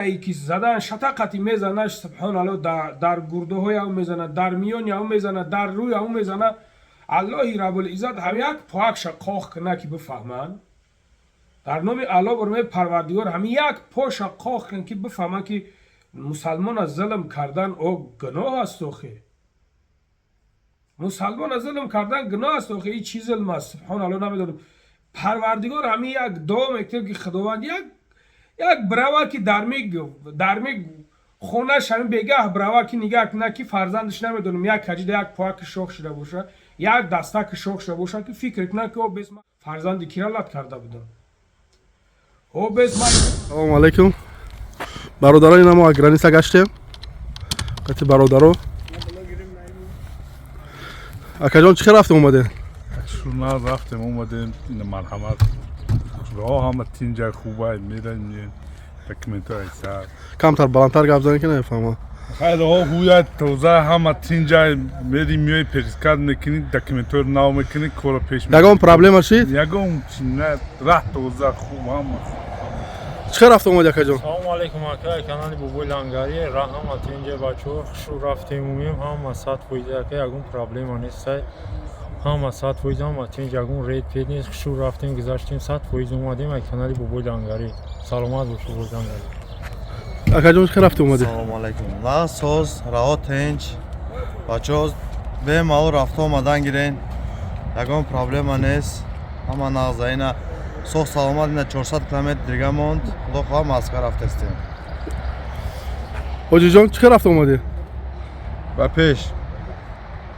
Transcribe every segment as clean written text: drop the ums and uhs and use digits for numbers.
که زدن شتقتی میزنه سبحان الله در گرده های او میزنه در میان او میزنه در روی او میزنه الله رب العزت هم یک پاک شقاق کنه که بفهمن در نام الله برای پروردگار هم یک پا شقاق کنه که بفهمن که مسلمان از ظلم کردن او گناه است آخه مسلمان از ظلم کردن گناه است آخه این چیز ظلم است سبحان الله نمیدونم پروردگار هم یک دعا میکنه که خداوند یک براور که درمی خونش همین بگه براور که نگاه کنه که فرزندش نمیدونم یک کجید یک پاک شوخ شده باشه یک دستک شوخ شده باشه که فکر کنه که او بسم فرزند کیرالت کرده بودن او بسم سلام علیکم برادرای نما اگرانیسا گشتیم قطع برادرو اکا جان چه رفتیم اومده؟ شما رفتیم اومدیم این مرحمت راه همه تینجا خوبه میرن دکمنت های سر کمتر بلندتر گپ زنی که نفهمم خیلی ها هویت توزه همه تینجا میری میای پیشکرد میکنی دکمنت رو ناو میکنی کورا پیش میکنی یگان پرابلم هستید؟ یگان نه راه توزه خوب همه چه رفتیم اومده اکا جان؟ سلام علیکم اکا کانال بوبوی لنگاری راه هم تینجا بچو شو رفتیم اومیم هم ساعت فویده اکا یگان پرابلم نیست هم ساعت فویده هم تینجا یگان رید پید نیست شو رفتیم گذاشتیم ساعت فویده اومدیم کانال بوبوی لنگاری سلامت باش بوبوی لنگاری اکا جان چه رفتیم اومده؟ سلام علیکم لا سوز راه تنج بچوز به مال رفت اومدن گیرین یگان پرابلم نیست همه نازاینا سوخ سلامت نه 400 کیلومتر دیگه موند خدا خواه مسکر رفتستیم حاجی جان چه رفتیم اومده؟ و پیش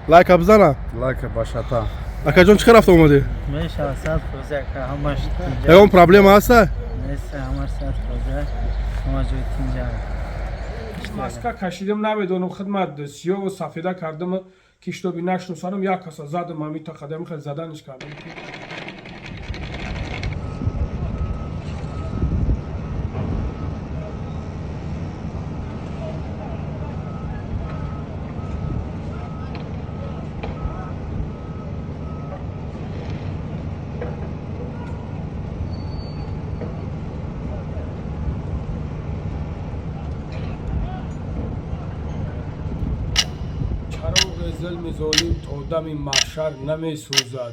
لایک بزنه لایک باشتا اکا جان چه رفتیم اومده؟ میشه ساعت خوزه که همش یگان پرابلم هست؟ نیست همش ساعت خوزه همه جای تینجا ماسکا کشیدم نمیدونم خدمت سیاه و سفیده کردم کشتوبی نشناسانم یک کسا زدم همی تا خدم خیلی زدنش کردم ظلم ظالم تا دم محشر نمی سوزد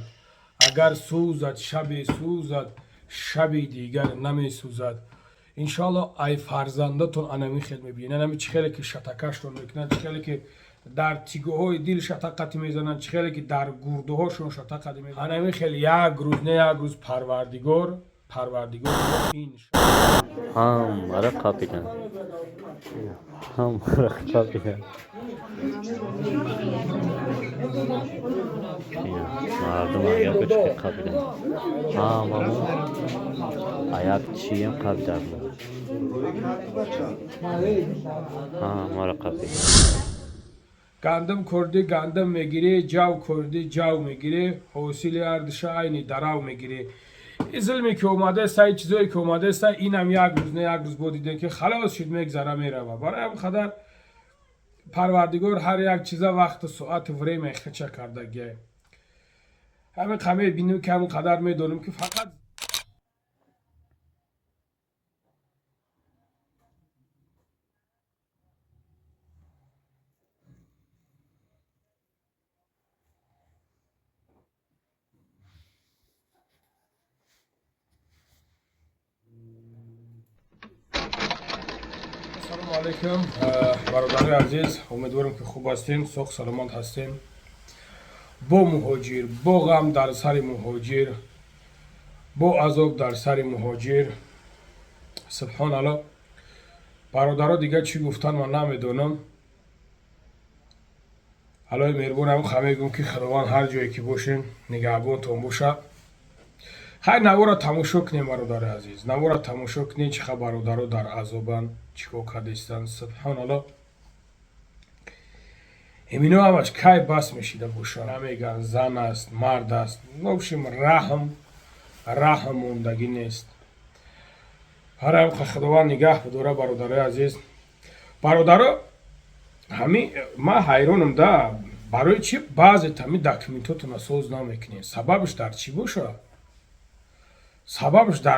اگر سوزد شب سوزد شب دیگر نمی سوزد انشالله ای فرزندتون انمی خیلی میبینن انمی چه خیلی که شتکشتون میکنن چه خیلی که در تیگه های دل شتقتی میزنن چه خیلی که در گرده هاشون شتقتی میزنن انمی خیلی یک روز نه یک روز پروردگار این هم رقة بكن هم رقة بكن مردم آیا کچھ قبل ها مامو آیا چیم قبل دارم ها مارا قبل گندم کردی گندم میگیری جو کردی جو میگیری حوصله اردشا اینی دراو میگیری این ظلمی که اومده است این چیزایی که اومده است این هم یک روز نه یک روز بودیده که خلاص شد میگذره میره برای هم خدر پروردگار هر یک چیزا وقت ساعت وری میخچه کرده گه همین قمه بینیم که همون قدر میدونیم که فقط سلام علیکم برادر عزیز امیدوارم که خوب هستین سوخ سلامت هستین با مهاجر با غم در سر مهاجر با عذاب در سر مهاجر سبحان الله برادرها دیگه چی گفتن من نمیدونم الان مهربونم خمه گم که خداوند هر جایی که باشین نگهبانتون باشه خیلی نوارا تماشا کنیم برادر عزیز نوارا تماشا کنیم چه برادرها در عذابن چیکار کردستن سبحان الله همینا همش کی بس میشیده باشه نمیگن زن است مرد است نوشیم رحم موندگی نیست هر هم خداوند نگه بداره برادر عزیز برادرها همین ما حیرانم ده برای چی بعضی تمی دکمنتاتون سوز نمیکنین سببش در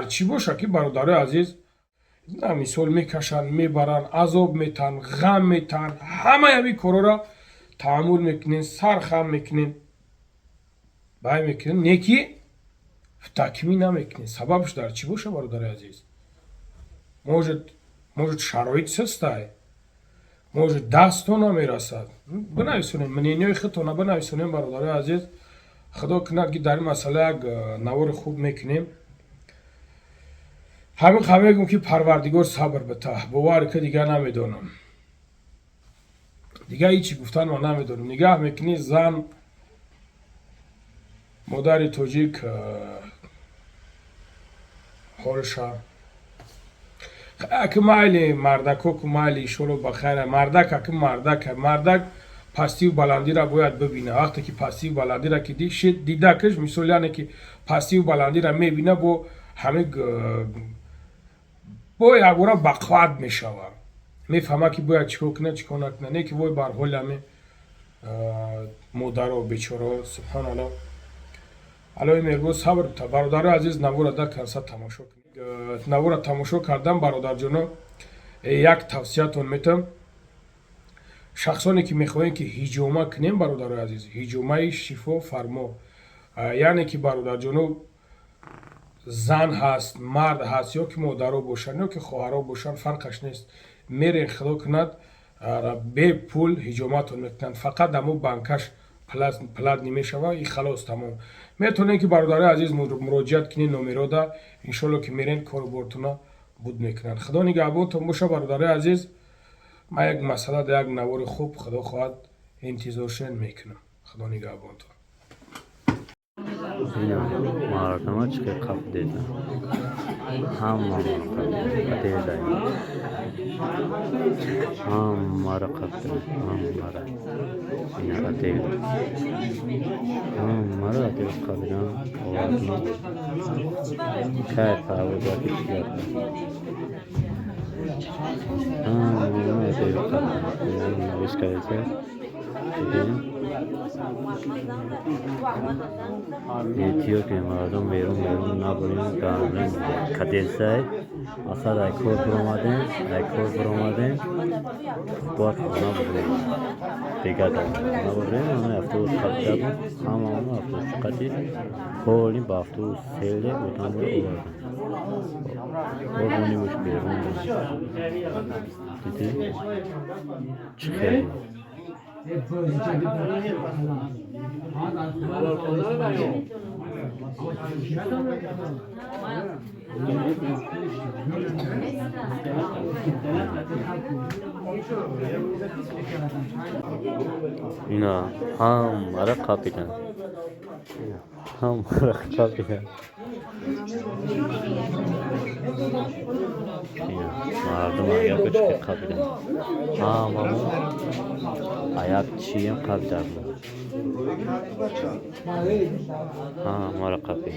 چی باشه که برادر عزیز на мисол мекашанд мебаранд азоб метан ғам метан ҳамаи ҳами корора таҳаммул мекунем сар хам мекунем бай мекунем неки такмин намекунем сабабш дар чӣ боша бародари азиз может шароит састай может дастон намерасад бинависонем мнениёи худтона бинависонем бародари азиз худо кунад ки дар ин масъала як навори хуб мекунем ҳамин ха мегӯм ки парвардигор сабр битаҳ бовар ка дигар намедонам дигар ҳичи гуфтан ма намедонам нигаҳ мекунӣ зан модари тоҷик ҳолша аки майли мардакоку майли иншоалло бахайра мардак аки мардак пастиву баландира бояд бибина вақте ки пастиву баландира ки дидакаш мисол яъне ки пастиву баландира мебина бо ҳамин бо якбора бақват мешавад мефаҳма ки бояд чикор кунад чикор накунад не ки вой бар ҳоли ҳами модаро бечорао субҳаналлоҳ алои меҳрубон сабр бита бародари азиз навора дар канса тамошо навора тамошо кардан бародарҷоно як тавсиятон метам шахсоне ки мехоҳем ки ҳиҷома кунем бародари азиз ҳиҷомаи шифо фармо яъне ки бародарҷоно зан ҳаст мард ҳаст ё ки модаро бошанд ё ки хоҳаро бошанд фарқаш нест мерен худо кунад бе пул ҳиҷоматон мекунанд фақат дамо банкаш платни мешавад и халос тамом метавонем ки бародари азиз муроҷиат кунед номерода иншоалло ки мерен корубортона буд мекунанд худо нигаҳбонтон боша бародари азиз ман як масъала як навори хуб худо хоҳад интизоршен мекунам худо нигаҳбонтон мардама чиқи қаб деда ҳамаро қаб ҳамара адел қабидан кай таводаки чигарда адел қабидан навишкарите Etiyopya mardum verum nabulim ganlim kadesay asad aykor bromaden bot nabulim begada nabulim ana avtobus qatdabu hamamni avtobus qati kolim ba avtobus selde utamur olardi oruni mushkil dedi çıkıyor İna hamara kapitan mardum ayak uçki kapitan hamamu ayak çiğim kapitan mara kapi